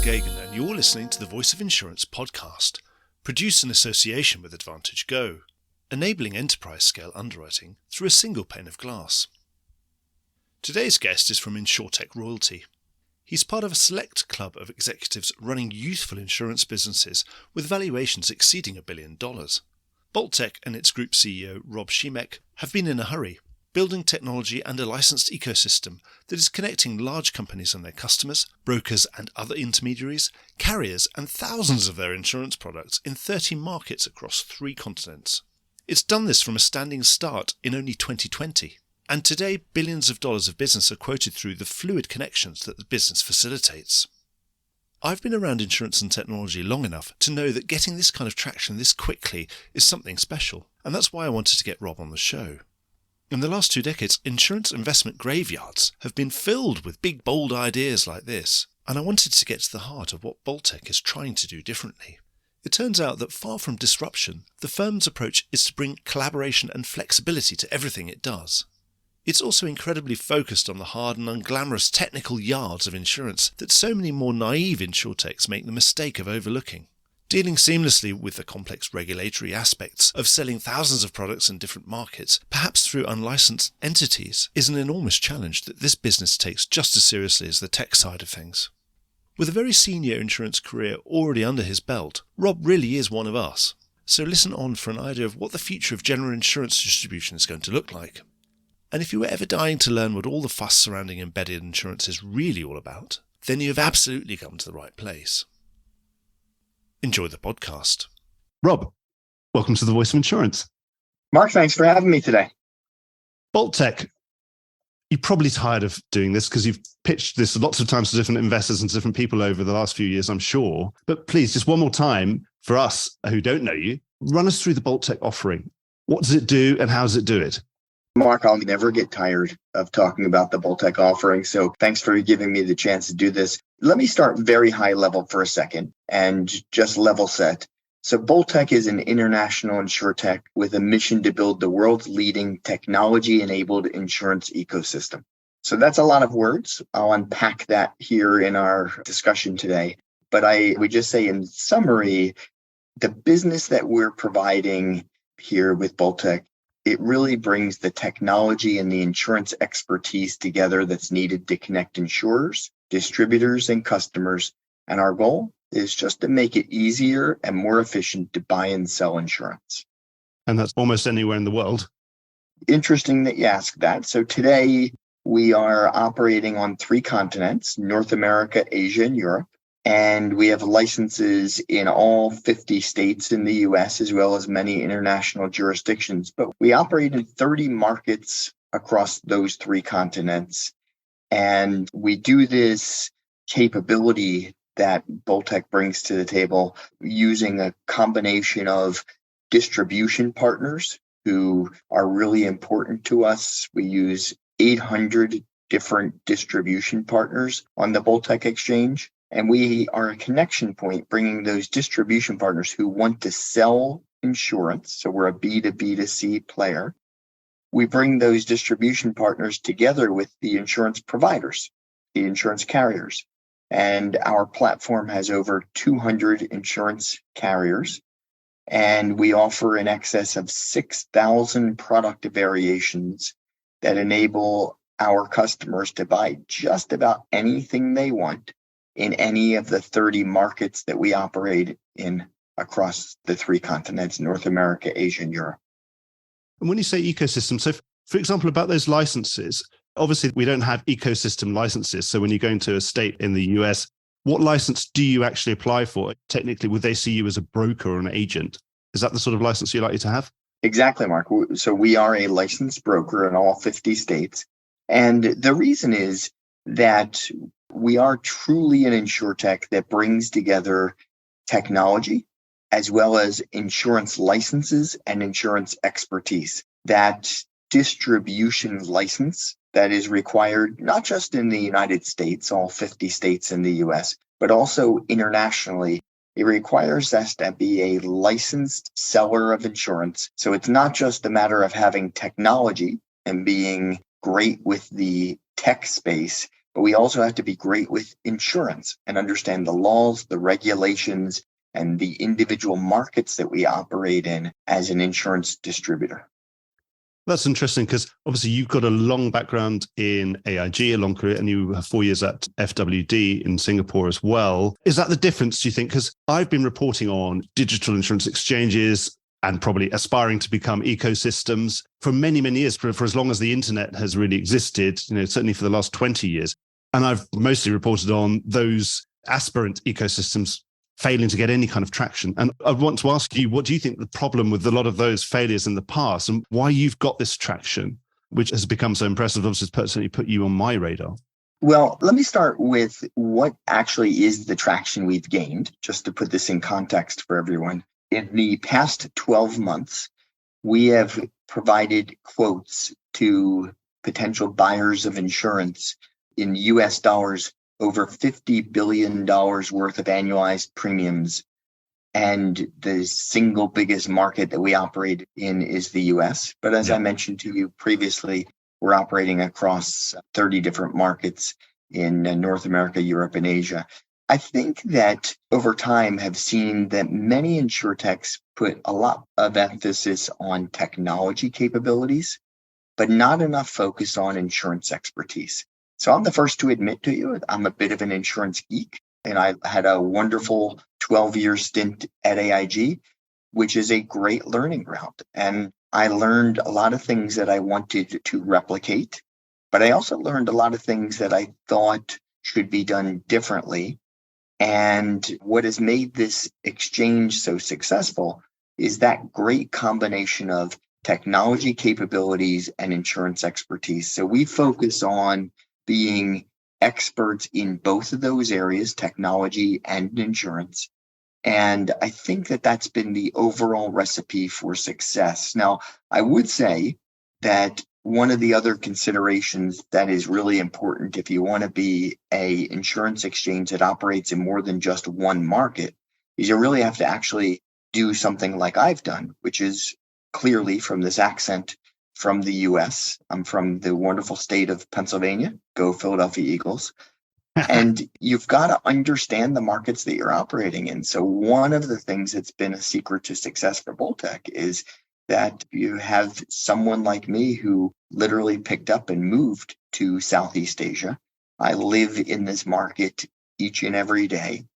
Gagan, and you're listening to the Voice of Insurance podcast, produced in association with Advantage Go, enabling enterprise-scale underwriting through a single pane of glass. Today's guest is from insurtech royalty. He's part of a select club of executives running youthful insurance businesses with valuations exceeding $1 billion. Bolttech and its group CEO, Rob Schimek, have been in a hurry, building technology and a licensed ecosystem that is connecting large companies and their customers, brokers and other intermediaries, carriers and thousands of their insurance products in 30 markets across 3 continents. It's done this from a standing start in only 2020. And today, billions of dollars of business are quoted through the fluid connections that the business facilitates. I've been around insurance and technology long enough to know that getting this kind of traction this quickly is something special, and that's why I wanted to get Rob on the show. In the last 2 decades, insurance investment graveyards have been filled with big, bold ideas like this, and I wanted to get to the heart of what Bolttech is trying to do differently. It turns out that far from disruption, the firm's approach is to bring collaboration and flexibility to everything it does. It's also incredibly focused on the hard and unglamorous technical yards of insurance that so many more naïve insurtechs make the mistake of overlooking. Dealing seamlessly with the complex regulatory aspects of selling thousands of products in different markets, perhaps through unlicensed entities, is an enormous challenge that this business takes just as seriously as the tech side of things. With a very senior insurance career already under his belt, Rob really is one of us. So listen on for an idea of what the future of general insurance distribution is going to look like. And if you were ever dying to learn what all the fuss surrounding embedded insurance is really all about, then you have absolutely come to the right place. Enjoy the podcast. Rob, welcome to the Voice of Insurance. Mark, thanks for having me today. Bolttech, you're probably tired of doing this because you've pitched this lots of times to different investors and to different people over the last few years, I'm sure. But please, just one more time, for us who don't know you, run us through the Bolttech offering. What does it do and how does it do it? Mark, I'll never get tired of talking about the Bolttech offering, so thanks for giving me the chance to do this. Let me start very high level for a second and just level set. So Bolttech is an international insurtech with a mission to build the world's leading technology-enabled insurance ecosystem. So that's a lot of words. I'll unpack that here in our discussion today. But I would just say in summary, the business that we're providing here with Bolttech, it really brings the technology and the insurance expertise together that's needed to connect insurers, distributors, and customers. And our goal is just to make it easier and more efficient to buy and sell insurance. And that's almost anywhere in the world. Interesting that you ask that. So today we are operating on 3 continents, North America, Asia, and Europe. And we have licenses in all 50 states in the US, as well as many international jurisdictions. But we operate in 30 markets across those 3 continents. And we do this capability that Bolttech brings to the table using a combination of distribution partners who are really important to us. We use 800 different distribution partners on the Bolttech exchange. And we are a connection point, bringing those distribution partners who want to sell insurance. So we're a B2B2C player. We bring those distribution partners together with the insurance providers, the insurance carriers. And our platform has over 200 insurance carriers. And we offer in excess of 6,000 product variations that enable our customers to buy just about anything they want in any of the 30 markets that we operate in across the 3 continents, North America, Asia, and Europe. And when you say ecosystem, so for example, about those licenses, obviously we don't have ecosystem licenses. So when you go into a state in the US, what license do you actually apply for? Technically, would they see you as a broker or an agent? Is that the sort of license you're likely to have? Exactly, Mark. So we are a licensed broker in all 50 states. And the reason is that we are truly an insurtech that brings together technology as well as insurance licenses and insurance expertise. That distribution license that is required not just in the United States, all 50 states in the US, but also internationally. It requires us to be a licensed seller of insurance. So it's not just a matter of having technology and being great with the tech space. but we also have to be great with insurance and understand the laws, the regulations, and the individual markets that we operate in as an insurance distributor. That's interesting because obviously you've got a long background in AIG, a long career, and you have 4 years at FWD in Singapore as well. Is that the difference, do you think? Because I've been reporting on digital insurance exchanges and probably aspiring to become ecosystems for many, many years, for as long as the internet has really existed, certainly for the last 20 years. And I've mostly reported on those aspirant ecosystems failing to get any kind of traction. And I want to ask you, what do you think the problem with a lot of those failures in the past and why you've got this traction, which has become so impressive, obviously personally put you on my radar? Well, let me start with what actually is the traction we've gained, just to put this in context for everyone. In the past 12 months, we have provided quotes to potential buyers of insurance in US dollars over $50 billion worth of annualized premiums. And the single biggest market that we operate in is the US. But as I mentioned to you previously, we're operating across 30 different markets in North America, Europe, and Asia. I think that over time have seen that many insurtechs put a lot of emphasis on technology capabilities, but not enough focus on insurance expertise. So I'm the first to admit to you, I'm a bit of an insurance geek, and I had a wonderful 12-year stint at AIG, which is a great learning ground. And I learned a lot of things that I wanted to replicate, but I also learned a lot of things that I thought should be done differently. And what has made this exchange so successful is that great combination of technology capabilities and insurance expertise. So we focus on being experts in both of those areas, technology and insurance. And I think that that's been the overall recipe for success. Now, I would say that one of the other considerations that is really important if you want to be an insurance exchange that operates in more than just one market is you really have to actually do something like I've done, which is clearly from this accent from the US. I'm from the wonderful state of Pennsylvania. Go Philadelphia Eagles. And you've got to understand the markets that you're operating in. So one of the things that's been a secret to success for Bolttech is that you have someone like me who literally picked up and moved to Southeast Asia. I live in this market each and every day.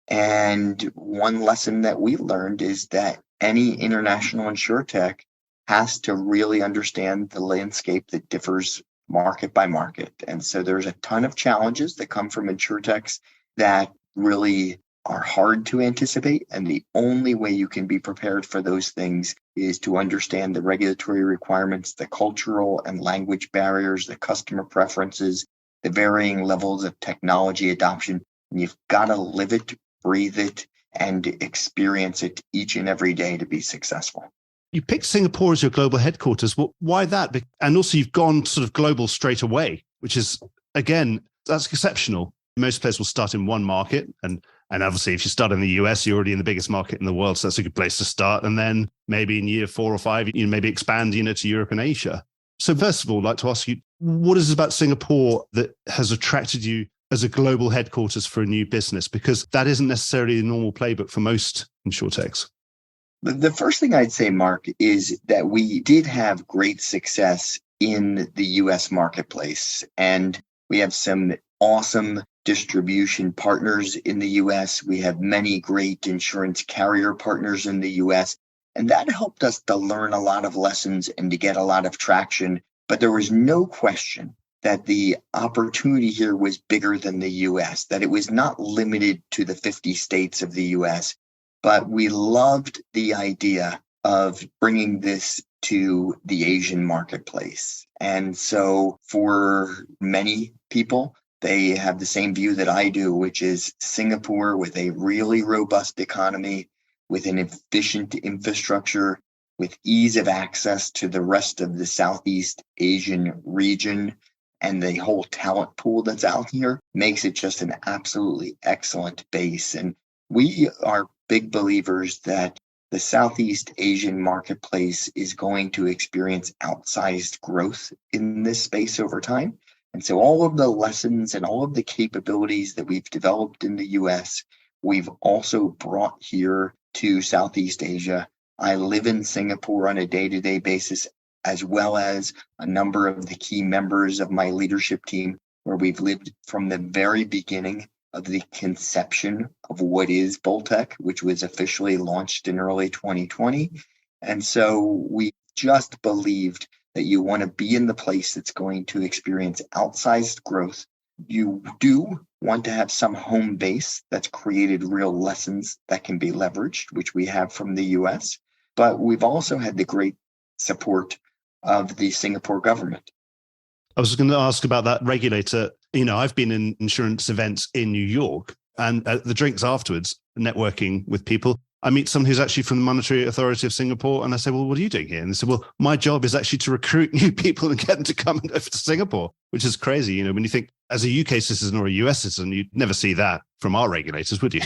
And one lesson that we learned is that any international insurtech has to really understand the landscape that differs market by market. And so there's a ton of challenges that come from insurtechs that really are hard to anticipate. And the only way you can be prepared for those things is to understand the regulatory requirements, the cultural and language barriers, the customer preferences, the varying levels of technology adoption. And you've got to live it, breathe it, and experience it each and every day to be successful. You picked Singapore as your global headquarters. Well, why that? And also you've gone sort of global straight away, which is, again, that's exceptional. Most players will start in one market. And obviously if you start in the US, you're already in the biggest market in the world. So that's a good place to start. And then maybe in year 4 or 5, you maybe expand, to Europe and Asia. So first of all, I'd like to ask you, what is it about Singapore that has attracted you as a global headquarters for a new business? Because that isn't necessarily the normal playbook for most insurtechs. The first thing I'd say, Mark, is that we did have great success in the US marketplace. And we have some awesome distribution partners in the US. We have many great insurance carrier partners in the US. And that helped us to learn a lot of lessons and to get a lot of traction. But there was no question that the opportunity here was bigger than the US, that it was not limited to the 50 states of the US. But we loved the idea of bringing this to the Asian marketplace. And so for many people, they have the same view that I do, which is Singapore with a really robust economy, with an efficient infrastructure, with ease of access to the rest of the Southeast Asian region, and the whole talent pool that's out here makes it just an absolutely excellent base. And we are big believers that the Southeast Asian marketplace is going to experience outsized growth in this space over time. And so all of the lessons and all of the capabilities that we've developed in the US, we've also brought here to Southeast Asia. I live in Singapore on a day-to-day basis, as well as a number of the key members of my leadership team, where we've lived from the very beginning of the conception of what is Bolttech, which was officially launched in early 2020. And so we just believed that you want to be in the place that's going to experience outsized growth. You do want to have some home base that's created real lessons that can be leveraged, which we have from the US. But we've also had the great support of the Singapore government. I was going to ask about that regulator. I've been in insurance events in New York, and at the drinks afterwards, networking with people, I meet someone who's actually from the Monetary Authority of Singapore, and I say, well, what are you doing here? And they say, well, my job is actually to recruit new people and get them to come over to Singapore, which is crazy. When you think as a UK citizen or a US citizen, you'd never see that from our regulators, would you?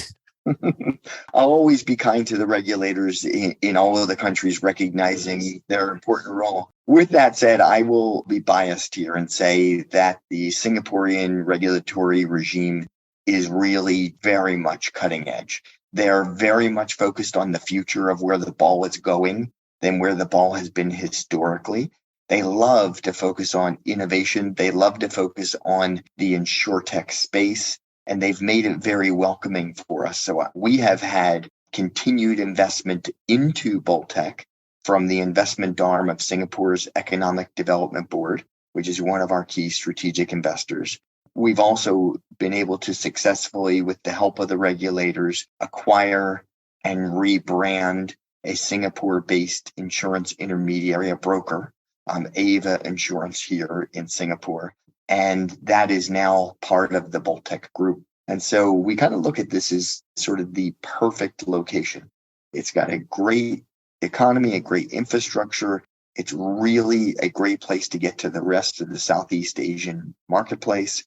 I'll always be kind to the regulators in all of the countries, recognizing their important role. With that said, I will be biased here and say that the Singaporean regulatory regime is really very much cutting edge. They're very much focused on the future of where the ball is going than where the ball has been historically. They love to focus on innovation. They love to focus on the insurtech space, and they've made it very welcoming for us. So we have had continued investment into Bolttech from the investment arm of Singapore's Economic Development Board, which is one of our key strategic investors. We've also been able to successfully, with the help of the regulators, acquire and rebrand a Singapore-based insurance intermediary, a broker, Aviva Insurance here in Singapore. And that is now part of the Bolttech group. And so we kind of look at this as sort of the perfect location. It's got a great economy, a great infrastructure. It's really a great place to get to the rest of the Southeast Asian marketplace.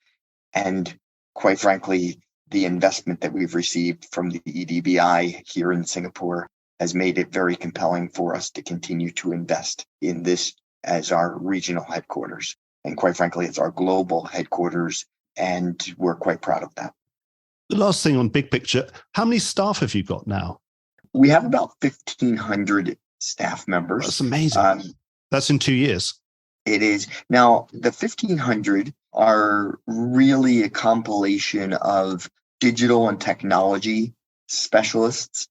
And quite frankly, the investment that we've received from the EDBI here in Singapore has made it very compelling for us to continue to invest in this as our regional headquarters. And quite frankly, it's our global headquarters, and we're quite proud of that. The last thing on big picture, how many staff have you got now? We have about 1,500 staff members. That's amazing. That's in 2 years. It is. Now, the 1,500 are really a compilation of digital and technology specialists,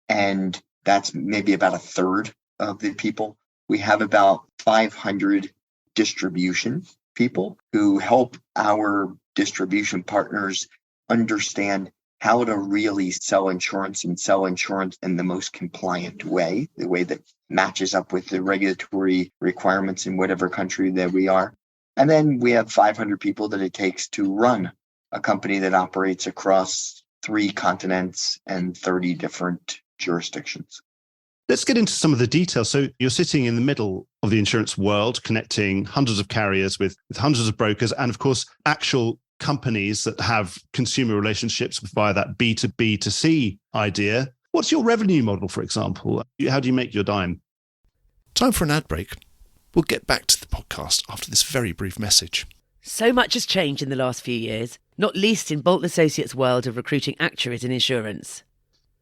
and that's maybe about a third of the people. We have about 500 distribution people who help our distribution partners understand how to really sell insurance and sell insurance in the most compliant way, the way that matches up with the regulatory requirements in whatever country that we are. And then we have 500 people that it takes to run a company that operates across 3 continents and 30 different jurisdictions. Let's get into some of the details. So you're sitting in the middle of the insurance world, connecting hundreds of carriers with hundreds of brokers, and of course, actual companies that have consumer relationships via that B2B to C idea. What's your revenue model, for example? How do you make your dime? Time for an ad break. We'll get back to the podcast after this very brief message. So much has changed in the last few years, not least in Bolton Associates' world of recruiting actuaries in insurance.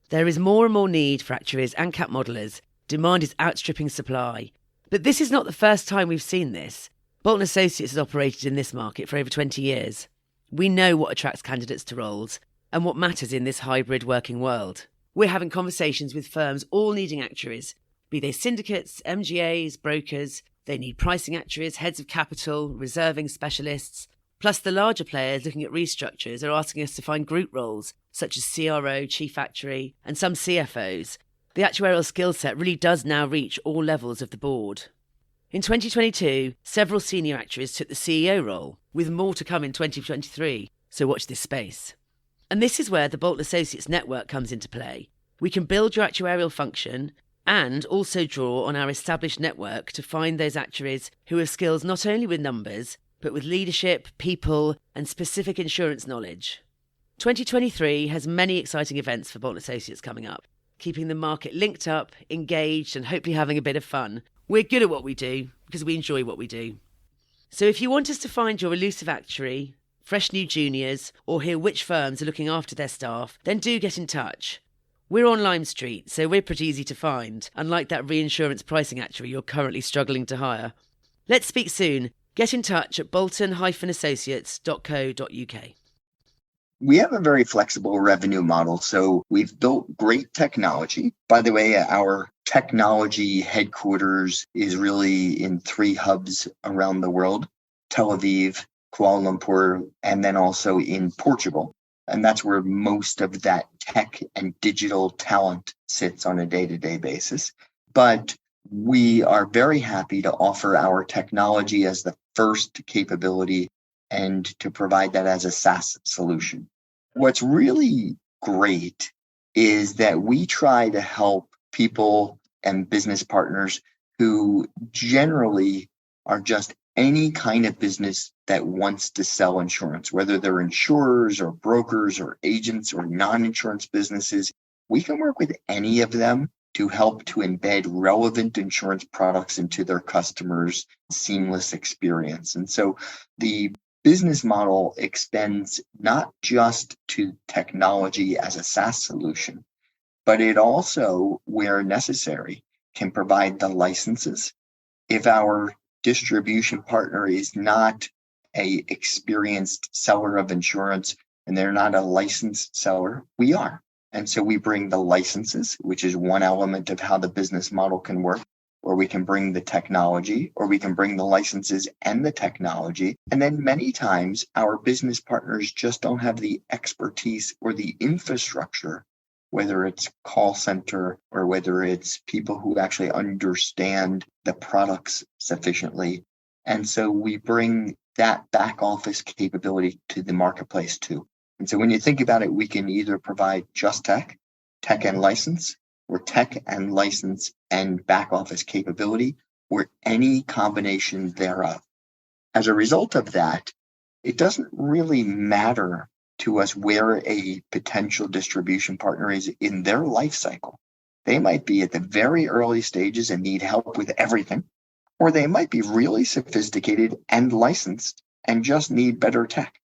There is more and more need for actuaries and cap modelers. Demand is outstripping supply. But this is not the first time we've seen this. Bolton Associates has operated in this market for over 20 years. We know what attracts candidates to roles and what matters in this hybrid working world. We're having conversations with firms all needing actuaries, be they syndicates, MGAs, brokers. They need pricing actuaries, heads of capital, reserving specialists. Plus the larger players looking at restructures are asking us to find group roles, such as CRO, chief actuary, and some CFOs. The actuarial skill set really does now reach all levels of the board. In 2022, several senior actuaries took the CEO role, with more to come in 2023, so watch this space. And this is where the Bolton Associates network comes into play. We can build your actuarial function and also draw on our established network to find those actuaries who have skills not only with numbers, but with leadership, people, and specific insurance knowledge. 2023 has many exciting events for Bolton Associates coming up, keeping the market linked up, engaged, and hopefully having a bit of fun. We're good at what we do because we enjoy what we do. So if you want us to find your elusive actuary, fresh new juniors, or hear which firms are looking after their staff, then do get in touch. We're on Lime Street, so we're pretty easy to find, unlike that reinsurance pricing actuary you're currently struggling to hire. Let's speak soon. Get in touch at bolton-associates.co.uk. We have a very flexible revenue model. So we've built great technology. By the way, our technology headquarters is really in 3 hubs around the world: Tel Aviv, Kuala Lumpur, and then also in Portugal. And that's where most of that tech and digital talent sits on a day-to-day basis. But we are very happy to offer our technology as the first capability and to provide that as a SaaS solution. What's really great is that we try to help people and business partners who generally are just any kind of business that wants to sell insurance, whether they're insurers or brokers or agents or non-insurance businesses. We can work with any of them to help to embed relevant insurance products into their customers' seamless experience. And so the business model extends not just to technology as a SaaS solution, but it also, where necessary, can provide the licenses. If our distribution partner is not an experienced seller of insurance and they're not a licensed seller, we are. And so we bring the licenses, which is one element of how the business model can work, or we can bring the technology, or we can bring the licenses and the technology. And then many times our business partners just don't have the expertise or the infrastructure, whether it's call center or whether it's people who actually understand the products sufficiently. And so we bring that back office capability to the marketplace too. And so when you think about it, we can either provide just tech and license, or tech and license and back office capability, or any combination thereof. As a result of that, it doesn't really matter to us where a potential distribution partner is in their life cycle. They might be at the very early stages and need help with everything, or they might be really sophisticated and licensed and just need better tech.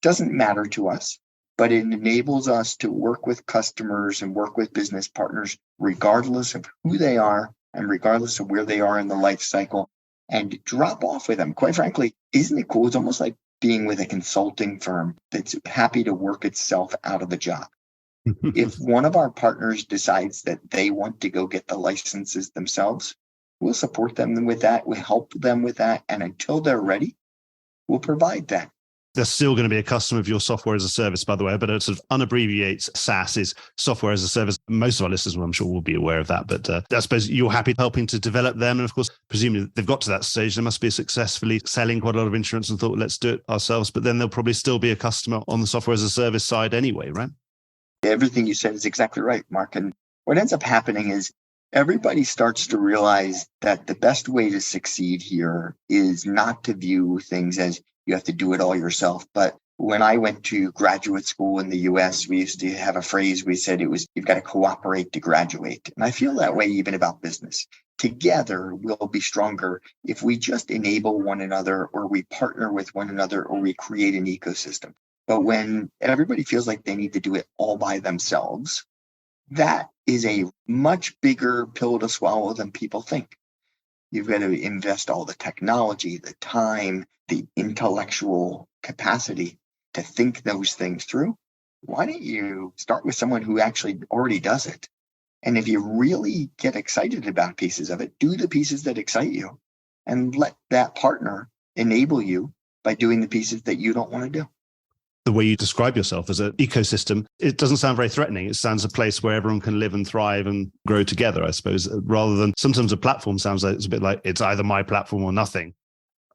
Doesn't matter to us, but it enables us to work with customers and work with business partners regardless of who they are and regardless of where they are in the life cycle, and drop off with them. Quite frankly, isn't it cool? It's almost like being with a consulting firm that's happy to work itself out of the job. If one of our partners decides that they want to go get the licenses themselves, we'll support them with that. We'll help them with that. And until they're ready, we'll provide that. They're still going to be a customer of your software as a service, by the way, but it sort of unabbreviates SaaS is software as a service. Most of our listeners, I'm sure, will be aware of that. But I suppose you're happy helping to develop them. And of course, presumably they've got to that stage. They must be successfully selling quite a lot of insurance and thought, let's do it ourselves. But then they'll probably still be a customer on the software as a service side anyway, right? Everything you said is exactly right, Mark. And what ends up happening is everybody starts to realize that the best way to succeed here is not to view things as you have to do it all yourself. But when I went to graduate school in the US, we used to have a phrase. We said it was, you've got to cooperate to graduate. And I feel that way even about business. Together, we'll be stronger if we just enable one another, or we partner with one another, or we create an ecosystem. But when everybody feels like they need to do it all by themselves, that is a much bigger pill to swallow than people think. You've got to invest all the technology, the time, the intellectual capacity to think those things through. Why don't you start with someone who actually already does it? And if you really get excited about pieces of it, do the pieces that excite you and let that partner enable you by doing the pieces that you don't want to do. The way you describe yourself as an ecosystem, it doesn't sound very threatening. It sounds a place where everyone can live and thrive and grow together, I suppose, rather than sometimes a platform sounds like it's a bit like it's either my platform or nothing.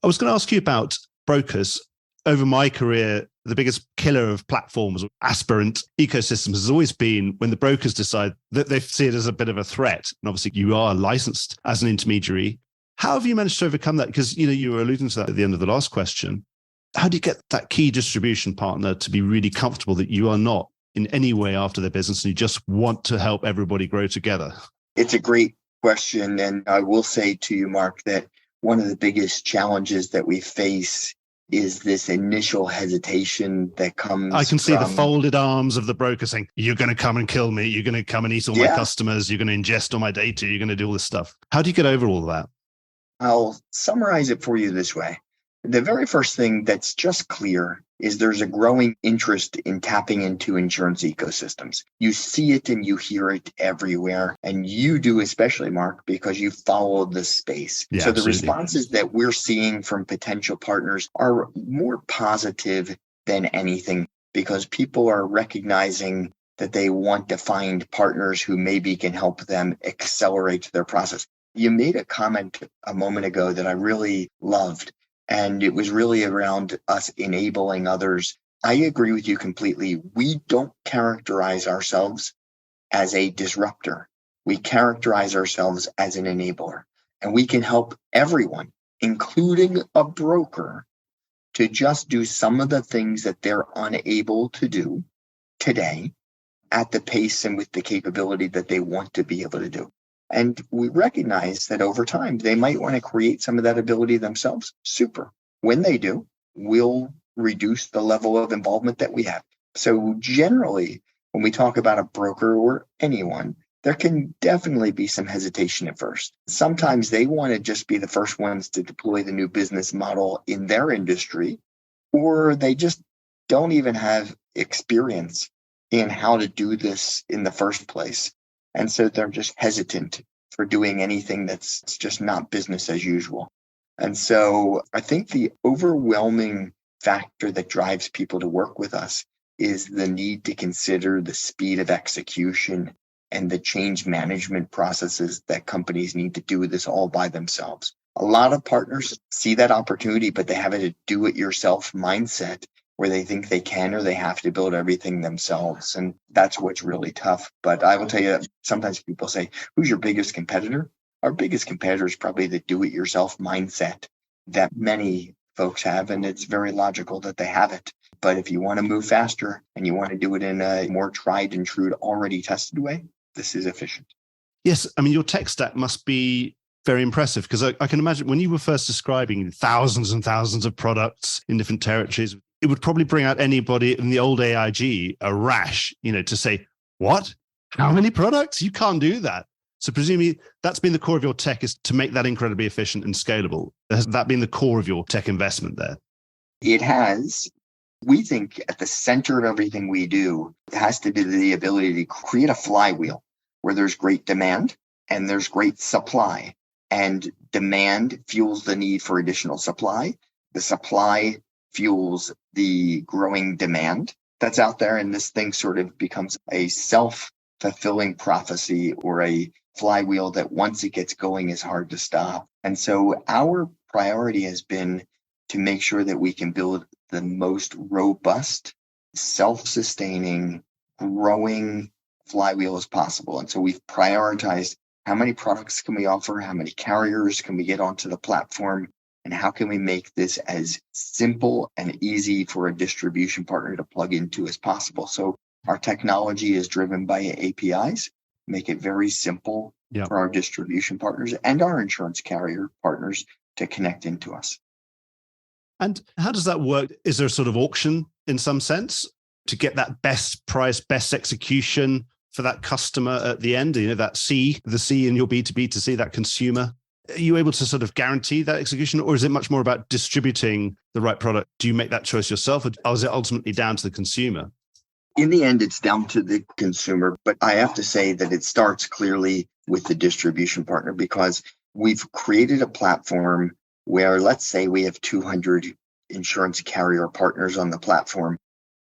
I was going to ask you about brokers. Over my career, the biggest killer of platforms or aspirant ecosystems has always been when the brokers decide that they see it as a bit of a threat. And obviously you are licensed as an intermediary. How have you managed to overcome that? Because, you were alluding to that at the end of the last question. How do you get that key distribution partner to be really comfortable that you are not in any way after their business and you just want to help everybody grow together? It's a great question. And I will say to you, Mark, that one of the biggest challenges that we face is this initial hesitation that comes I can see the from, folded arms of the broker saying, you're going to come and kill me. You're going to come and eat all my customers. You're going to ingest all my data. You're going to do all this stuff. How do you get over all that? I'll summarize it for you this way. The very first thing that's just clear is there's a growing interest in tapping into insurance ecosystems. You see it and you hear it everywhere. And you do especially, Mark, because you follow the space. Yeah, so the absolutely. responses that we're seeing from potential partners are more positive than anything, because people are recognizing that they want to find partners who maybe can help them accelerate their process. You made a comment a moment ago that I really loved, and it was really around us enabling others. I agree with you completely. We don't characterize ourselves as a disruptor. We characterize ourselves as an enabler, and we can help everyone, including a broker, to just do some of the things that they're unable to do today at the pace and with the capability that they want to be able to do. And we recognize that over time, they might want to create some of that ability themselves. Super. When they do, we'll reduce the level of involvement that we have. So generally, when we talk about a broker or anyone, there can definitely be some hesitation at first. Sometimes they want to just be the first ones to deploy the new business model in their industry, or they just don't even have experience in how to do this in the first place. And so they're just hesitant for doing anything that's just not business as usual. And so I think the overwhelming factor that drives people to work with us is the need to consider the speed of execution and the change management processes that companies need to do this all by themselves. A lot of partners see that opportunity, but they have a do-it-yourself mindset where they think they can or they have to build everything themselves. And that's what's really tough. But I will tell you, sometimes people say, who's your biggest competitor? Our biggest competitor is probably the do-it-yourself mindset that many folks have. And it's very logical that they have it. But if you want to move faster and you want to do it in a more tried and true, already tested way, this is efficient. Yes. I mean, your tech stack must be very impressive, because I can imagine when you were first describing thousands and thousands of products in different territories, it would probably bring out anybody in the old AIG a rash, to say, what? How many products? You can't do that. So presumably that's been the core of your tech, is to make that incredibly efficient and scalable. Has that been the core of your tech investment there? It has. We think at the center of everything we do, it has to be the ability to create a flywheel where there's great demand and there's great supply. And demand fuels the need for additional supply. The supply fuels the growing demand that's out there. And this thing sort of becomes a self-fulfilling prophecy, or a flywheel that once it gets going is hard to stop. And so our priority has been to make sure that we can build the most robust, self-sustaining, growing flywheel as possible. And so we've prioritized how many products can we offer, how many carriers can we get onto the platform, and how can we make this as simple and easy for a distribution partner to plug into as possible. So our technology is driven by APIs, make it very simple for our distribution partners and our insurance carrier partners to connect into us. And how does that work? Is there a sort of auction in some sense to get that best price, best execution for that customer at the end? That C, the C in your B2B2C, that consumer. Are you able to sort of guarantee that execution, or is it much more about distributing the right product? Do you make that choice yourself, or is it ultimately down to the consumer? In the end, it's down to the consumer, but I have to say that it starts clearly with the distribution partner, because we've created a platform where, let's say we have 200 insurance carrier partners on the platform,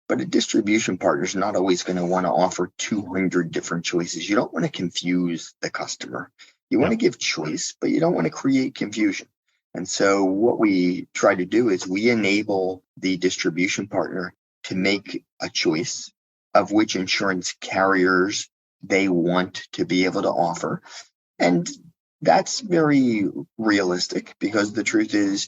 but a distribution partner is not always going to want to offer 200 different choices. You don't want to confuse the customer. You want to give choice, but you don't want to create confusion. And so what we try to do is we enable the distribution partner to make a choice of which insurance carriers they want to be able to offer. And that's very realistic, because the truth is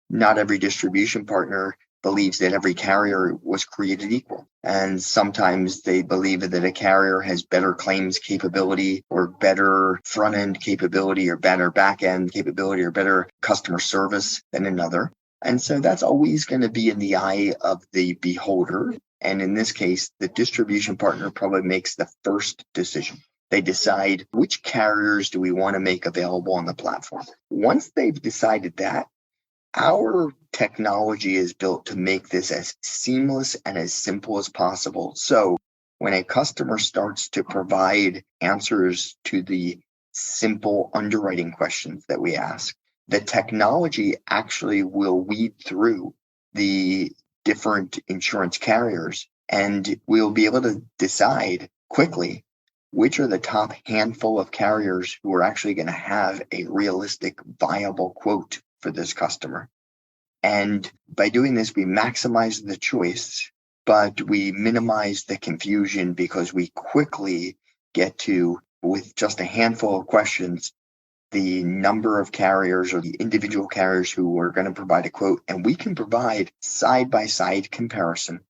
not every distribution partner believes that every carrier was created equal. And sometimes they believe that a carrier has better claims capability or better front end capability or better back end capability or better customer service than another. And so that's always going to be in the eye of the beholder. And in this case, the distribution partner probably makes the first decision. They decide which carriers do we want to make available on the platform. Once they've decided that, our technology is built to make this as seamless and as simple as possible. So when a customer starts to provide answers to the simple underwriting questions that we ask, the technology actually will weed through the different insurance carriers, and we'll be able to decide quickly which are the top handful of carriers who are actually going to have a realistic, viable quote for this customer. And by doing this, we maximize the choice, but we minimize the confusion because we quickly get to, with just a handful of questions, the number of carriers or the individual carriers who are going to provide a quote, and we can provide side-by-side comparison.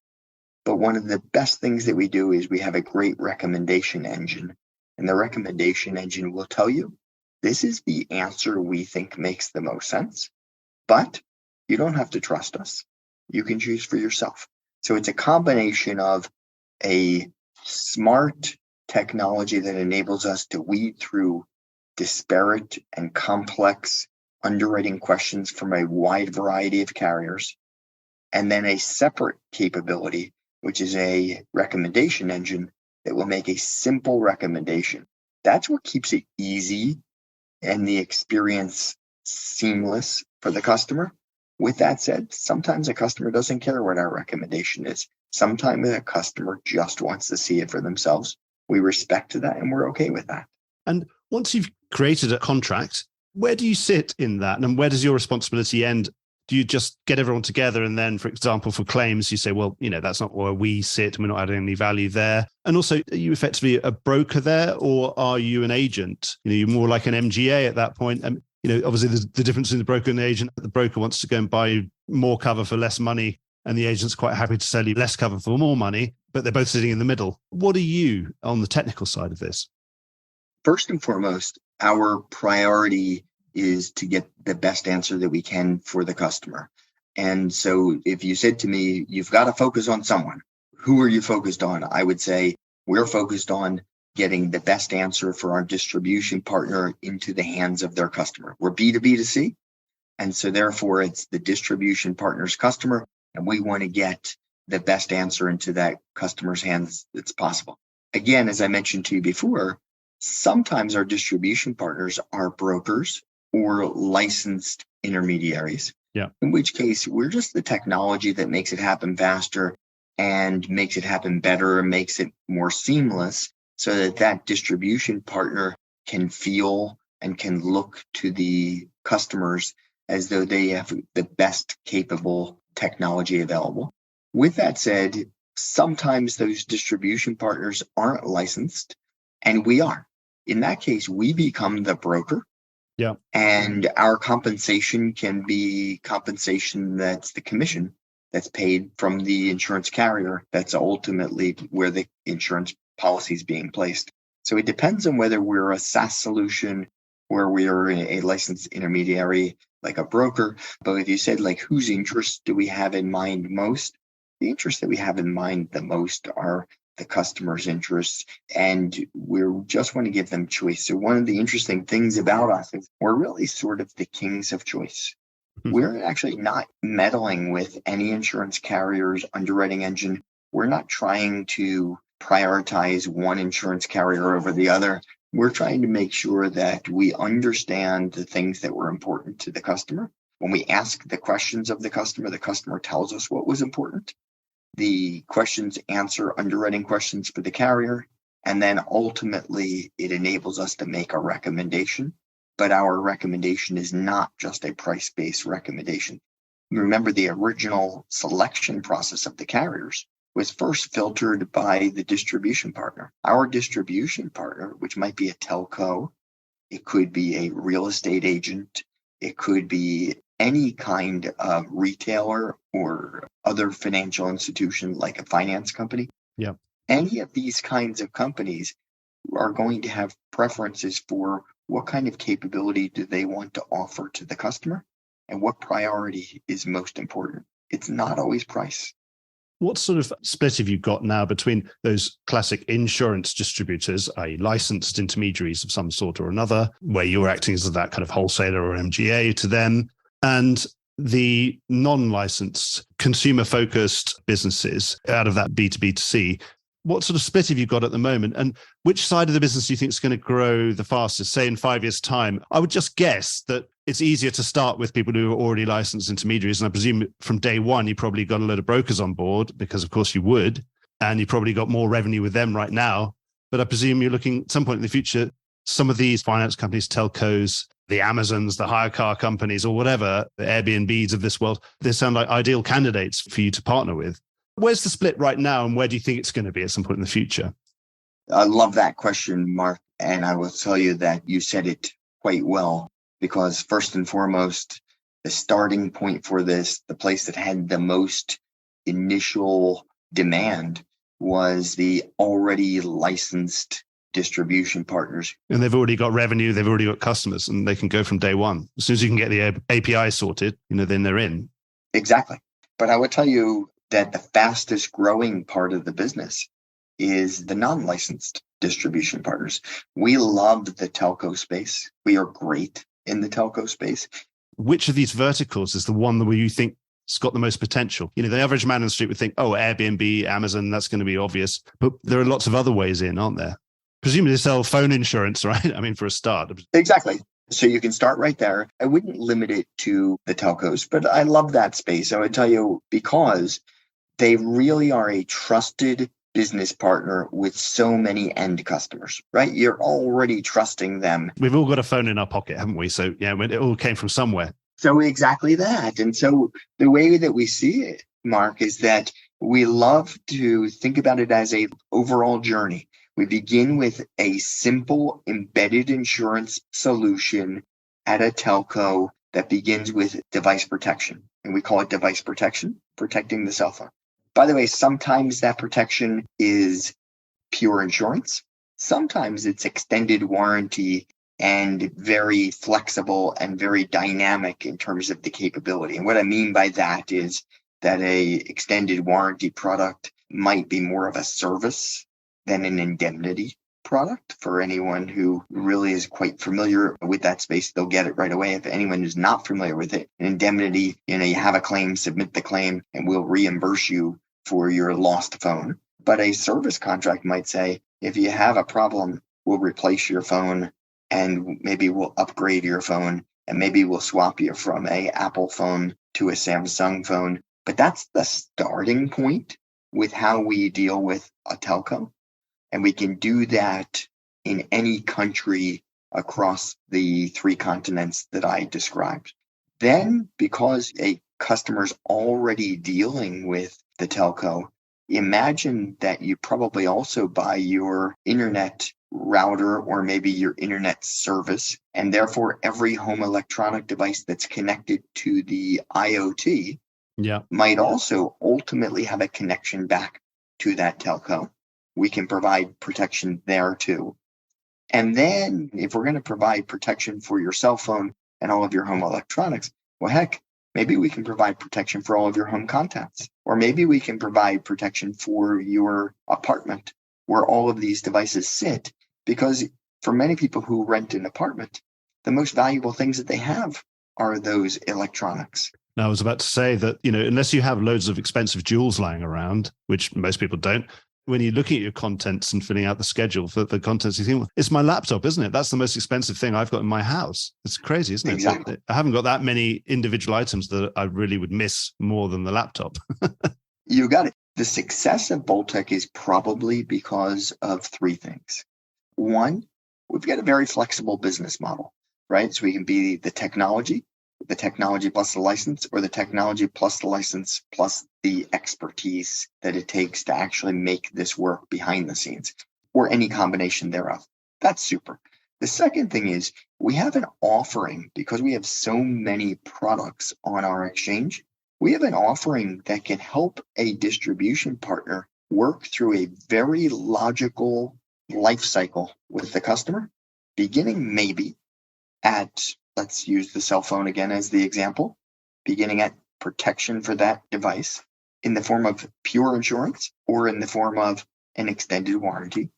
But one of the best things that we do is we have a great recommendation engine, and the recommendation engine will tell you, this is the answer we think makes the most sense, but you don't have to trust us. You can choose for yourself. So it's a combination of a smart technology that enables us to weed through disparate and complex underwriting questions from a wide variety of carriers, and then a separate capability, which is a recommendation engine that will make a simple recommendation. That's what keeps it easy and the experience seamless for the customer. With that said, sometimes a customer doesn't care what our recommendation is. Sometimes a customer just wants to see it for themselves. We respect that and we're okay with that. And once you've created a contract, where do you sit in that? And where does your responsibility end? Do you just get everyone together and then, for example, for claims, you say, well, that's not where we sit and we're not adding any value there? And also, are you effectively a broker there, or are you an agent? You're more like an MGA at that point. And obviously there's the difference between the broker and the agent. The broker wants to go and buy more cover for less money, and the agent's quite happy to sell you less cover for more money, but they're both sitting in the middle. What are you on the technical side of this? First and foremost, our priority is to get the best answer that we can for the customer. And so if you said to me, you've got to focus on someone, who are you focused on? I would say we're focused on getting the best answer for our distribution partner into the hands of their customer. We're B2B2C. And so therefore it's the distribution partner's customer, and we want to get the best answer into that customer's hands that's possible. Again, as I mentioned to you before, sometimes our distribution partners are brokers or licensed intermediaries. Yeah. In which case, we're just the technology that makes it happen faster and makes it happen better and makes it more seamless, so that that distribution partner can feel and can look to the customers as though they have the best capable technology available. With that said, sometimes those distribution partners aren't licensed, and we are. In that case, we become the broker. Yeah. And our compensation can be compensation that's the commission that's paid from the insurance carrier. That's ultimately where the insurance policy is being placed. So it depends on whether we're a SaaS solution, where we are a licensed intermediary, like a broker. But if you said, like, whose interests do we have in mind most? The interests that we have in mind the most are the customer's interests, and we just want to give them choice. So one of the interesting things about us is we're really sort of the kings of choice. We're actually not meddling with any insurance carrier's underwriting engine. We're not trying to prioritize one insurance carrier over the other. We're trying to make sure that we understand the things that were important to the customer. When we ask the questions of the customer tells us what was important. The questions answer underwriting questions for the carrier, and then ultimately it enables us to make a recommendation. But our recommendation is not just a price-based recommendation. Remember, the original selection process of the carriers was first filtered by the distribution partner. Our distribution partner, which might be a telco, it could be a real estate agent, it could be any kind of retailer or other financial institution like a finance company. Yeah. Any of these kinds of companies are going to have preferences for what kind of capability do they want to offer to the customer and what priority is most important. It's not always price. What sort of split have you got now between those classic insurance distributors, i.e. licensed intermediaries of some sort or another, where you're acting as that kind of wholesaler or MGA to them, and the non-licensed consumer-focused businesses out of that B2B2C? What sort of split have you got at the moment? And which side of the business do you think is going to grow the fastest, say in 5 years' time? I would just guess that it's easier to start with people who are already licensed intermediaries. And I presume from day one, you probably got a load of brokers on board because, of course, you would. And you probably got more revenue with them right now. But I presume you're looking at some point in the future, some of these finance companies, telcos, the Amazons, the hire car companies, or whatever, the Airbnbs of this world, they sound like ideal candidates for you to partner with. Where's the split right now, and where do you think it's going to be at some point in the future? I love that question, Mark. And I will tell you that you said it quite well, because first and foremost, the starting point for this, the place that had the most initial demand was the already licensed distribution partners. And they've already got revenue, they've already got customers, and they can go from day one. As soon as you can get the API sorted, then they're in. Exactly. But I would tell you that the fastest growing part of the business is the non-licensed distribution partners. We love the telco space. We are great in the telco space. Which of these verticals is the one where you think it's got the most potential? The average man in the street would think, oh, Airbnb, Amazon, that's going to be obvious. But there are lots of other ways in, aren't there? Presumably they sell phone insurance, right? I mean, for a start. Exactly. So you can start right there. I wouldn't limit it to the telcos, but I love that space. I would tell you, because they really are a trusted business partner with so many end customers, right? You're already trusting them. We've all got a phone in our pocket, haven't we? So yeah, it all came from somewhere. So exactly that. And so the way that we see it, Mark, is that we love to think about it as a overall journey. We begin with a simple embedded insurance solution at a telco that begins with device protection. And we call it device protection, protecting the cell phone. By the way, sometimes that protection is pure insurance. Sometimes it's extended warranty and very flexible and very dynamic in terms of the capability. And what I mean by that is that a extended warranty product might be more of a service than an indemnity product. For anyone who really is quite familiar with that space, they'll get it right away. If anyone who's not familiar with it, an indemnity, you have a claim, submit the claim, and we'll reimburse you for your lost phone. But a service contract might say, if you have a problem, we'll replace your phone, and maybe we'll upgrade your phone, and maybe we'll swap you from an Apple phone to a Samsung phone. But that's the starting point with how we deal with a telco. And we can do that in any country across the 3 continents that I described. Then, because a customer's already dealing with the telco, imagine that you probably also buy your internet router or maybe your internet service, and therefore every home electronic device that's connected to the IoT might also ultimately have a connection back to that telco. We can provide protection there too. And then if we're going to provide protection for your cell phone and all of your home electronics, well, heck, maybe we can provide protection for all of your home contents, or maybe we can provide protection for your apartment where all of these devices sit. Because for many people who rent an apartment, the most valuable things that they have are those electronics. Now, I was about to say that, unless you have loads of expensive jewels lying around, which most people don't, when you're looking at your contents and filling out the schedule for the contents, you think, well, it's my laptop, isn't it? That's the most expensive thing I've got in my house. It's crazy, isn't it? Exactly. I haven't got that many individual items that I really would miss more than the laptop. You got it. The success of Bolttech is probably because of 3 things. 1, we've got a very flexible business model, right? So we can be the technology plus the license, or the technology plus the license plus the expertise that it takes to actually make this work behind the scenes, or any combination thereof. That's super. The second thing is we have an offering because we have so many products on our exchange. We have an offering that can help a distribution partner work through a very logical life cycle with the customer, beginning maybe at, let's use the cell phone again as the example, beginning at protection for that device in the form of pure insurance or in the form of an extended warranty.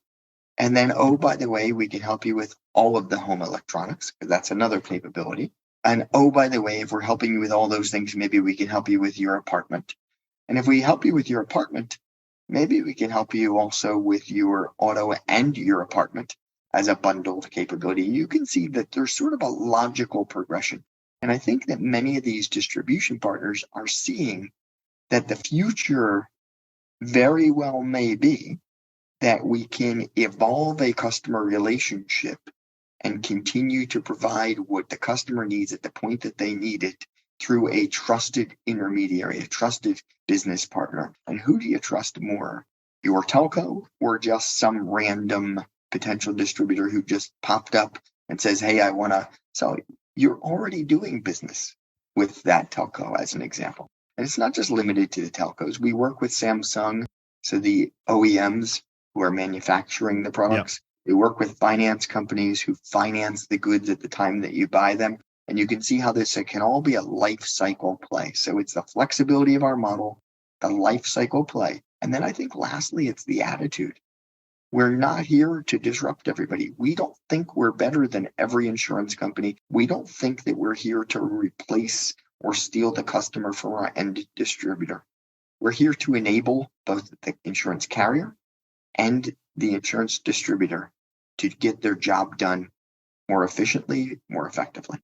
And then, oh, by the way, we can help you with all of the home electronics, because that's another capability. And oh, by the way, if we're helping you with all those things, maybe we can help you with your apartment. And if we help you with your apartment, maybe we can help you also with your auto and your apartment as a bundled capability. You can see that there's sort of a logical progression. And I think that many of these distribution partners are seeing that the future very well may be that we can evolve a customer relationship and continue to provide what the customer needs at the point that they need it through a trusted intermediary, a trusted business partner. And who do you trust more? Your telco or just some random potential distributor who just popped up and says, hey, I want to sell you? You're already doing business with that telco as an example. And it's not just limited to the telcos. We work with Samsung, so the OEMs who are manufacturing the products. Yep. We work with finance companies who finance the goods at the time that you buy them. And you can see how this can all be a life cycle play. So it's the flexibility of our model, the life cycle play. And then I think lastly, it's the attitude. We're not here to disrupt everybody. We don't think we're better than every insurance company. We don't think that we're here to replace or steal the customer from our end distributor. We're here to enable both the insurance carrier and the insurance distributor to get their job done more efficiently, more effectively.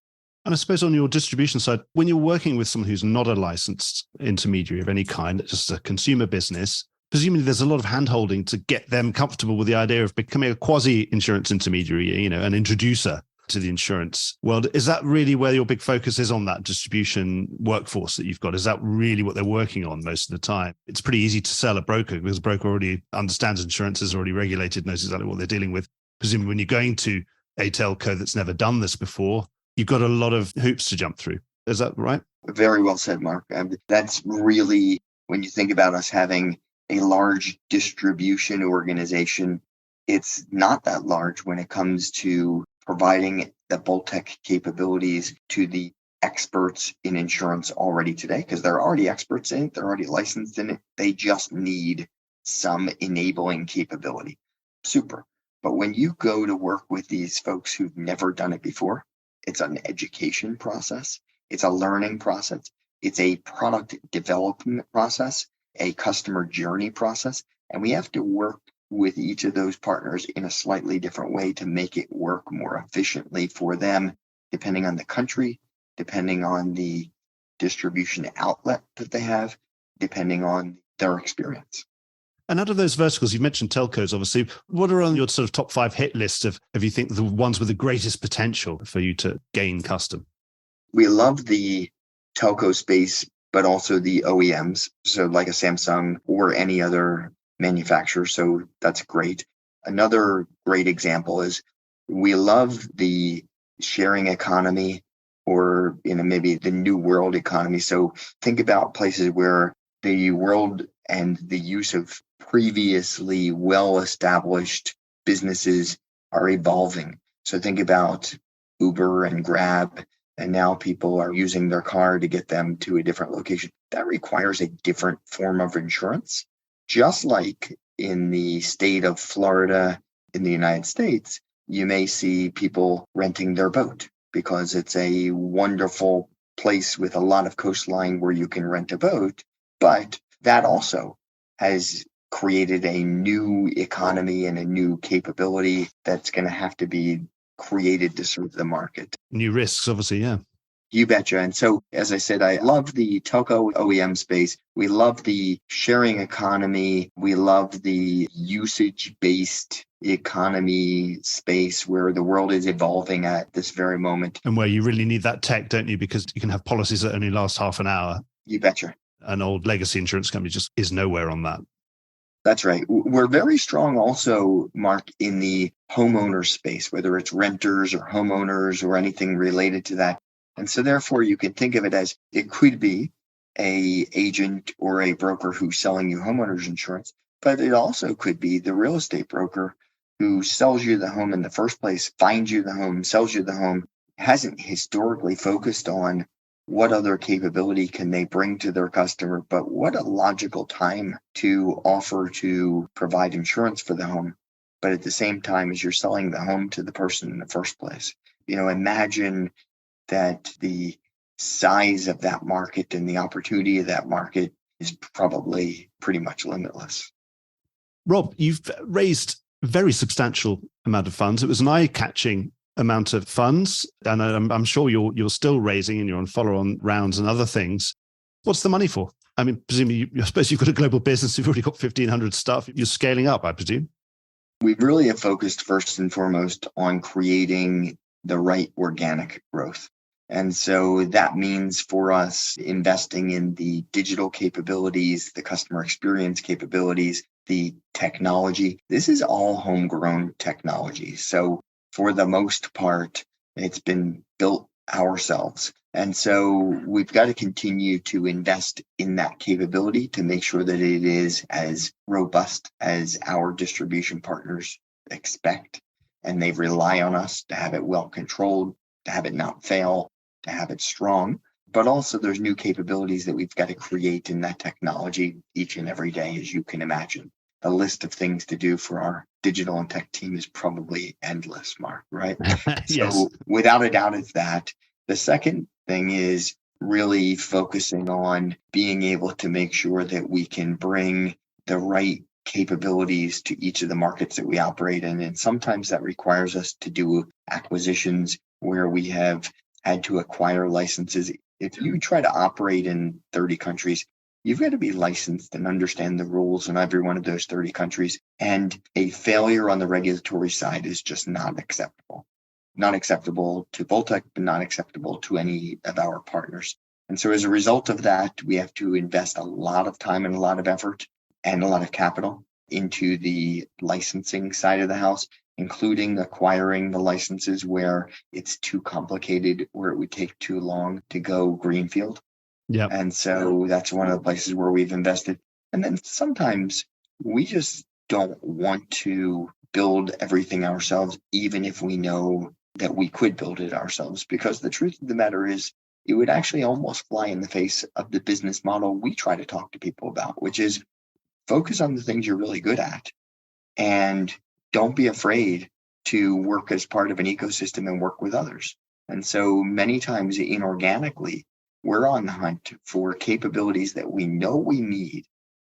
And I suppose on your distribution side, when you're working with someone who's not a licensed intermediary of any kind, just a consumer business, presumably there's a lot of hand-holding to get them comfortable with the idea of becoming a quasi-insurance intermediary, an introducer to the insurance world. Is that really where your big focus is, on that distribution workforce that you've got? Is that really what they're working on most of the time? It's pretty easy to sell a broker because a broker already understands insurance, is already regulated, knows exactly what they're dealing with. Presumably when you're going to a telco that's never done this before, you've got a lot of hoops to jump through. Is that right? Very well said, Mark. That's really, when you think about us having a large distribution organization, it's not that large when it comes to providing the Bolttech capabilities to the experts in insurance already today, because they're already experts in it, they're already licensed in it. They just need some enabling capability. Super. But when you go to work with these folks who've never done it before, it's an education process. It's a learning process. It's a product development process, a customer journey process. And we have to work with each of those partners in a slightly different way to make it work more efficiently for them, depending on the country, depending on the distribution outlet that they have, depending on their experience. And out of those verticals, you mentioned telcos, obviously. What are on your sort of top 5 hit list of you think the ones with the greatest potential for you to gain custom? We love the telco space, but also the OEMs. So like a Samsung or any other manufacturer. So that's great. Another great example is we love the sharing economy, or maybe the new world economy. So think about places where the world and the use of previously well-established businesses are evolving. So think about Uber and Grab, and now people are using their car to get them to a different location. That requires a different form of insurance. Just like in the state of Florida in the United States, you may see people renting their boat because it's a wonderful place with a lot of coastline where you can rent a boat. But that also has created a new economy and a new capability that's going to have to be created to serve the market. New risks, obviously, yeah. You betcha. And so, as I said, I love the telco OEM space. We love the sharing economy. We love the usage-based economy space where the world is evolving at this very moment. And where you really need that tech, don't you? Because you can have policies that only last half an hour. You betcha. An old legacy insurance company just is nowhere on that. That's right. We're very strong also, Mark, in the homeowner space, whether it's renters or homeowners or anything related to that. And so therefore you can think of it as it could be a agent or a broker who's selling you homeowners insurance, but it also could be the real estate broker who sells you the home in the first place, finds you the home, sells you the home, hasn't historically focused on what other capability can they bring to their customer, but what a logical time to offer to provide insurance for the home. But at the same time as you're selling the home to the person in the first place, imagine that the size of that market and the opportunity of that market is probably pretty much limitless. Rob, you've raised a very substantial amount of funds. It was an eye-catching amount of funds, and I'm sure you're still raising, and you're on follow-on rounds and other things. What's the money for? I mean, presumably, I suppose you've got a global business. You've already got 1,500 staff. You're scaling up, I presume. We really have focused first and foremost on creating the right organic growth. And so that means for us investing in the digital capabilities, the customer experience capabilities, the technology. This is all homegrown technology. So for the most part, it's been built ourselves. And so we've got to continue to invest in that capability to make sure that it is as robust as our distribution partners expect. And they rely on us to have it well controlled, to have it not fail, to have it strong. But also there's new capabilities that we've got to create in that technology each and every day, as you can imagine. The list of things to do for our digital and tech team is probably endless, Mark, right? Yes. So without a doubt, it's that. The second thing is really focusing on being able to make sure that we can bring the right capabilities to each of the markets that we operate in. And sometimes that requires us to do acquisitions where we have had to acquire licenses. If you try to operate in 30 countries, you've got to be licensed and understand the rules in every one of those 30 countries. And a failure on the regulatory side is just not acceptable. Not acceptable to Bolttech, but not acceptable to any of our partners. And so as a result of that, we have to invest a lot of time and a lot of effort and a lot of capital into the licensing side of the house, including acquiring the licenses where it's too complicated, where it would take too long to go greenfield. Yeah. And so that's one of the places where we've invested. And then sometimes we just don't want to build everything ourselves, even if we know that we could build it ourselves, because the truth of the matter is it would actually almost fly in the face of the business model we try to talk to people about, which is focus on the things you're really good at and don't be afraid to work as part of an ecosystem and work with others. And so many times inorganically, we're on the hunt for capabilities that we know we need,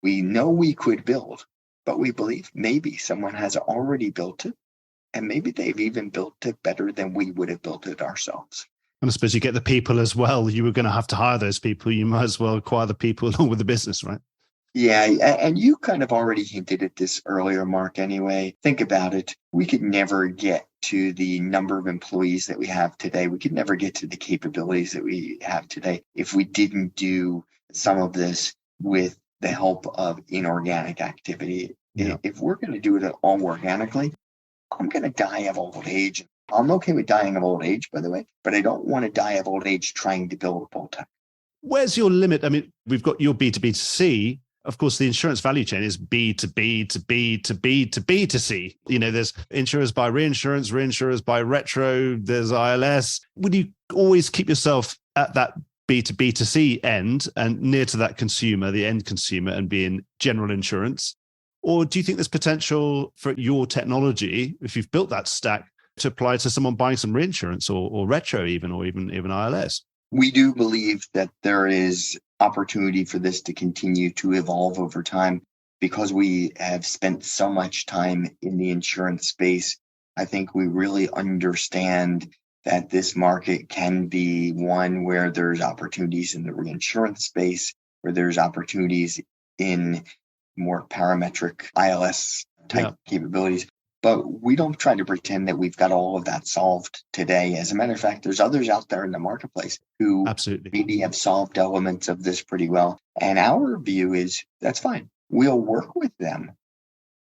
we know we could build, but we believe maybe someone has already built it, and maybe they've even built it better than we would have built it ourselves. And I suppose you get the people as well. You were going to have to hire those people. You might as well acquire the people along with the business, right? Yeah, and you kind of already hinted at this earlier, Mark, anyway. Think about it. We could never get to the number of employees that we have today. We could never get to the capabilities that we have today if we didn't do some of this with the help of inorganic activity. Yeah. If we're going to do it all organically, I'm going to die of old age. I'm okay with dying of old age, by the way, but I don't want to die of old age trying to build a Bolttech. Where's your limit? I mean, we've got your B2B2C. Of course, the insurance value chain is B to B to B to B to B to C. There's insurers buy reinsurance, reinsurers buy retro, there's ILS. Would you always keep yourself at that B to B to C end and near to that consumer, the end consumer, and be in general insurance? Or do you think there's potential for your technology, if you've built that stack, to apply to someone buying some reinsurance or retro or even ILS? We do believe that there is opportunity for this to continue to evolve over time because we have spent so much time in the insurance space. I think we really understand that this market can be one where there's opportunities in the reinsurance space, where there's opportunities in more parametric ILS type capabilities. But we don't try to pretend that we've got all of that solved today. As a matter of fact, there's others out there in the marketplace who maybe have solved elements of this pretty well. And our view is that's fine. We'll work with them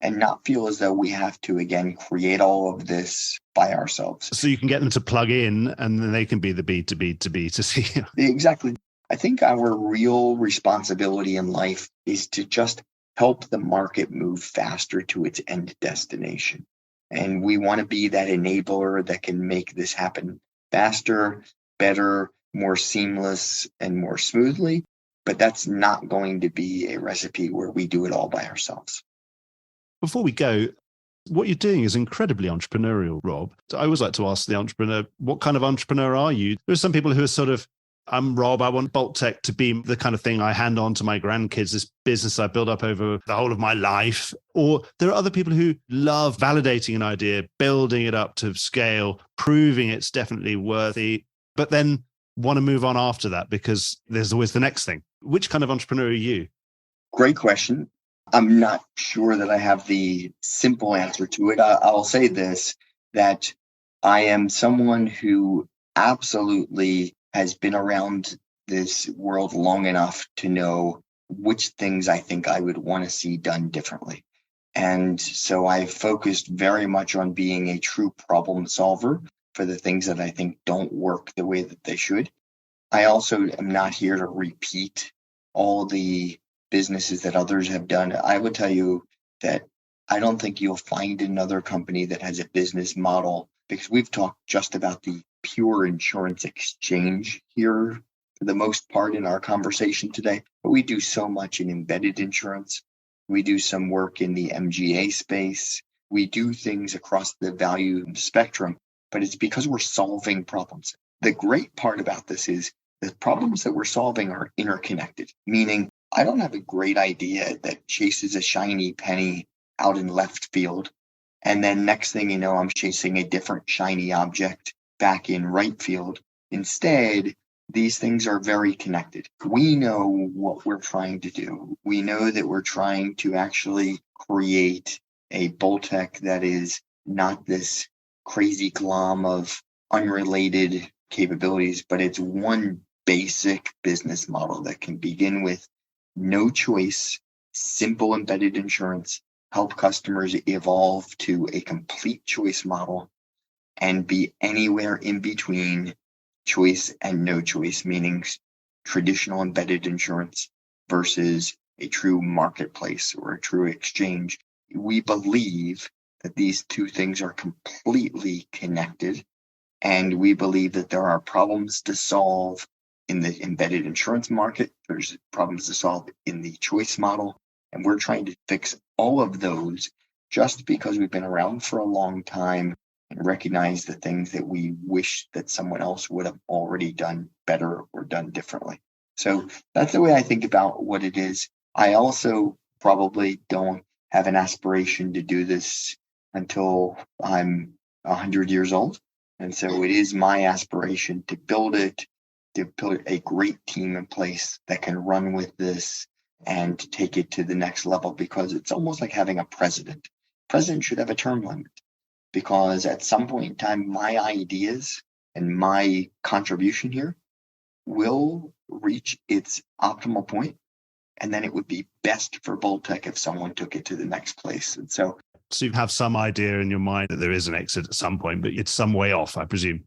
and not feel as though we have to, again, create all of this by ourselves. So you can get them to plug in and then they can be the B to B to B to C. Exactly. I think our real responsibility in life is to just help the market move faster to its end destination. And we want to be that enabler that can make this happen faster, better, more seamless, and more smoothly. But that's not going to be a recipe where we do it all by ourselves. Before we go, what you're doing is incredibly entrepreneurial, Rob. So I always like to ask the entrepreneur, what kind of entrepreneur are you? There are some people who are sort of, I'm Rob, I want Bolttech to be the kind of thing I hand on to my grandkids, this business I built up over the whole of my life. Or there are other people who love validating an idea, building it up to scale, proving it's definitely worthy, but then want to move on after that because there's always the next thing. Which kind of entrepreneur are you? Great question. I'm not sure that I have the simple answer to it. I'll say this, that I am someone who absolutely has been around this world long enough to know which things I think I would want to see done differently. And so I focused very much on being a true problem solver for the things that I think don't work the way that they should. I also am not here to repeat all the businesses that others have done. I would tell you that I don't think you'll find another company that has a business model, because we've talked just about the pure insurance exchange here for the most part in our conversation today. But we do so much in embedded insurance. We do some work in the MGA space. We do things across the value spectrum, but it's because we're solving problems. The great part about this is the problems that we're solving are interconnected, meaning I don't have a great idea that chases a shiny penny out in left field. And then next thing you know, I'm chasing a different shiny object back in right field. Instead, these things are very connected. We know what we're trying to do. We know that we're trying to actually create a Bolttech that is not this crazy glom of unrelated capabilities, but it's one basic business model that can begin with no choice, simple embedded insurance, help customers evolve to a complete choice model and be anywhere in between choice and no choice, meaning traditional embedded insurance versus a true marketplace or a true exchange. We believe that these two things are completely connected, and we believe that there are problems to solve in the embedded insurance market. There's problems to solve in the choice model, and we're trying to fix all of those just because we've been around for a long time and recognize the things that we wish that someone else would have already done better or done differently. So that's the way I think about what it is. I also probably don't have an aspiration to do this until I'm 100 years old. And so it is my aspiration to build it, to put a great team in place that can run with this and take it to the next level, because it's almost like having a president. President should have a term limit, because at some point in time, my ideas and my contribution here will reach its optimal point, and then it would be best for Bolttech if someone took it to the next place. And so you have some idea in your mind that there is an exit at some point, but it's some way off, I presume.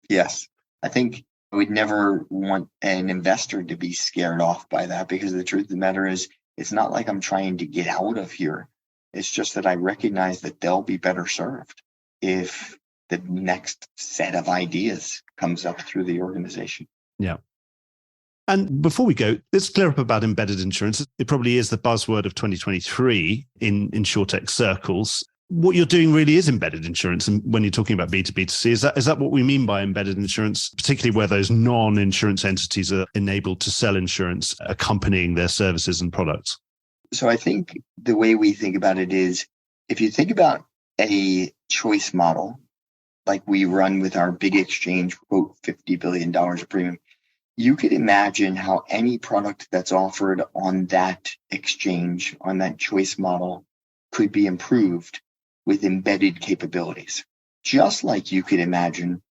Yes, I think I would never want an investor to be scared off by that, because the truth of the matter is, it's not like I'm trying to get out of here. It's just that I recognize that they'll be better served if the next set of ideas comes up through the organization. Yeah. And before we go, let's clear up about embedded insurance. It probably is the buzzword of 2023 in insurtech circles. What you're doing really is embedded insurance. And when you're talking about B2B2C, is that what we mean by embedded insurance, particularly where those non-insurance entities are enabled to sell insurance accompanying their services and products? So I think the way we think about it is, if you think about a choice model, like we run with our big exchange, quote, $50 billion of premium, you could imagine how any product that's offered on that exchange, on that choice model, could be improved with embedded capabilities. Just like you could imagine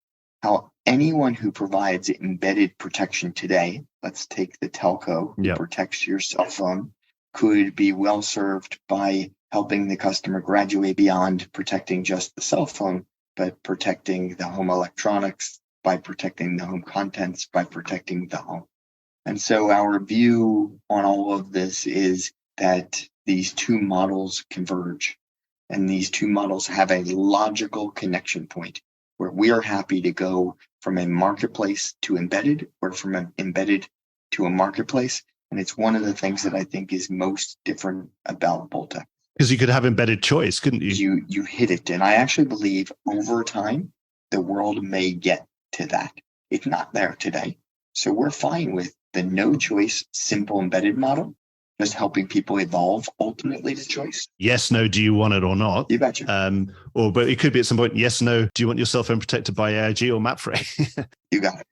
how anyone who provides embedded protection today, let's take the telco who protects your cell phone, could be well served by helping the customer graduate beyond protecting just the cell phone, but protecting the home electronics, by protecting the home contents, by protecting the home. And so our view on all of this is that these two models converge, and these two models have a logical connection point where we are happy to go from a marketplace to embedded, or from an embedded to a marketplace. And it's one of the things that I think is most different about Bolttech. Because you could have embedded choice, couldn't you? You hit it. And I actually believe over time, the world may get to that. It's not there today. So we're fine with the no choice, simple embedded model, just helping people evolve ultimately to choice. Yes, no, do you want it or not? You betcha. But it could be at some point, yes, no, do you want your cell phone protected by AIG or MAPFRE? You got it.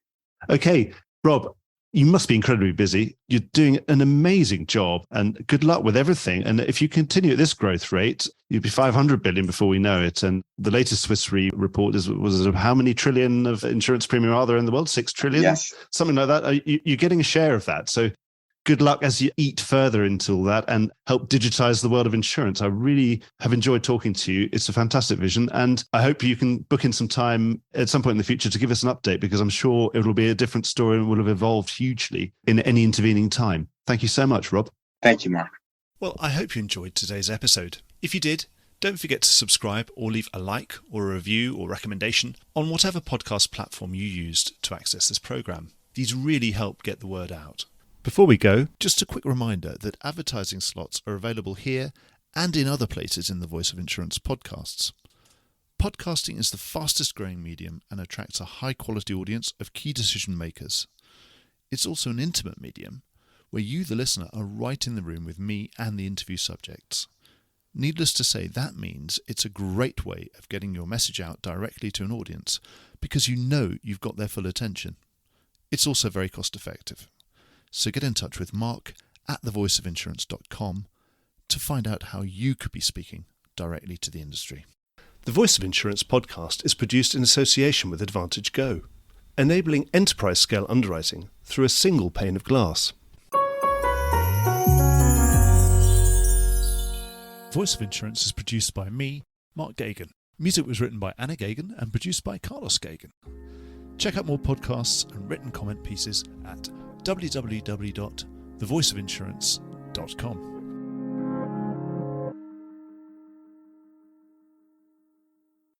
Okay, Rob, you must be incredibly busy. You're doing an amazing job, and good luck with everything. And if you continue at this growth rate, you'd be 500 billion before we know it. And the latest Swiss Re report was how many trillion of insurance premium are there in the world? 6 trillion? Yes. Something like that. You're getting a share of that. So good luck as you eat further into all that and help digitize the world of insurance. I really have enjoyed talking to you. It's a fantastic vision. And I hope you can book in some time at some point in the future to give us an update, because I'm sure it will be a different story and will have evolved hugely in any intervening time. Thank you so much, Rob. Thank you, Mark. Well, I hope you enjoyed today's episode. If you did, don't forget to subscribe or leave a like or a review or recommendation on whatever podcast platform you used to access this program. These really help get the word out. Before we go, just a quick reminder that advertising slots are available here and in other places in the Voice of Insurance podcasts. Podcasting is the fastest growing medium and attracts a high quality audience of key decision makers. It's also an intimate medium where you, the listener, are right in the room with me and the interview subjects. Needless to say, that means it's a great way of getting your message out directly to an audience because you know you've got their full attention. It's also very cost effective. So get in touch with Mark at thevoiceofinsurance.com to find out how you could be speaking directly to the industry. The Voice of Insurance podcast is produced in association with Advantage Go, enabling enterprise-scale underwriting through a single pane of glass. Voice of Insurance is produced by me, Mark Gagan. Music was written by Anna Gagan and produced by Carlos Gagan. Check out more podcasts and written comment pieces at www.thevoiceofinsurance.com.